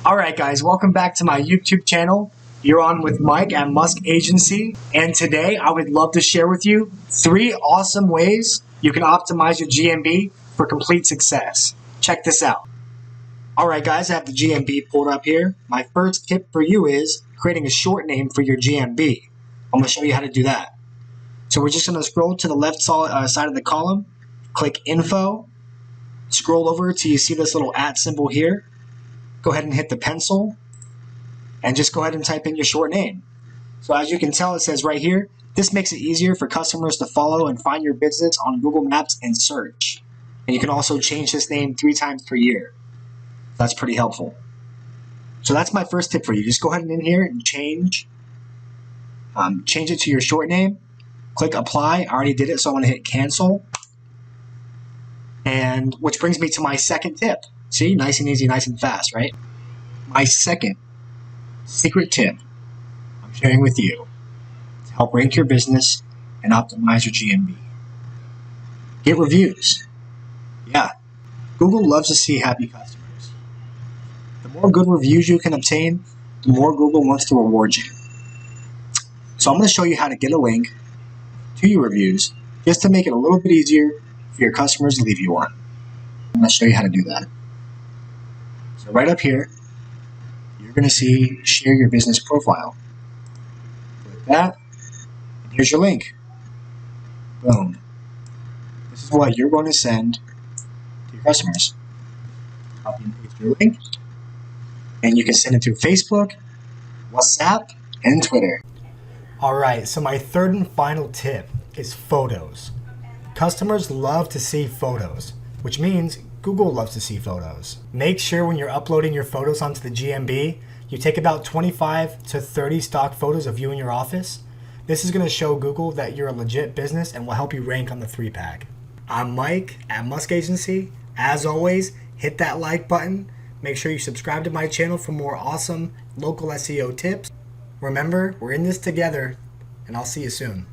Alright guys, welcome back to my YouTube channel. You're on with Mike at Musk Agency, and today I would love to share with you 3 awesome ways you can optimize your GMB for complete success. Check this out. Alright guys, I have the GMB pulled up here. My first tip for you is creating a short name for your GMB. I'm going to show you how to do that. So we're just going to scroll to the left side of the column, click Info, scroll over till you see this little @ symbol here. Go ahead and hit the pencil and just go ahead and type in your short name. So as you can tell, it says right here, this makes it easier for customers to follow and find your business on Google Maps and search. And you can also change this name 3 times per year. That's pretty helpful. So that's my first tip for you. Just go ahead and in here and change it to your short name. Click apply. I already did it, so I'm going to hit cancel. And which brings me to my second tip. See, nice and easy, nice and fast, right? My second secret tip I'm sharing with you to help rank your business and optimize your GMB. Get reviews. Yeah, Google loves to see happy customers. The more good reviews you can obtain, the more Google wants to reward you. So I'm going to show you how to get a link to your reviews just to make it a little bit easier for your customers to leave you one. I'm going to show you how to do that. So right up here, you're going to see Share Your Business Profile. Click that, and here's your link. Boom. This is what you're going to send to your customers. Copy and paste your link, and you can send it to Facebook, WhatsApp, and Twitter. Alright, so my third and final tip is photos. Customers love to see photos, which means Google loves to see photos. Make sure when you're uploading your photos onto the GMB, you take about 25 to 30 stock photos of you in your office. This is going to show Google that you're a legit business and will help you rank on the 3-pack. I'm Mike at Musk Agency. As always, hit that like button. Make sure you subscribe to my channel for more awesome local SEO tips. Remember, we're in this together, and I'll see you soon.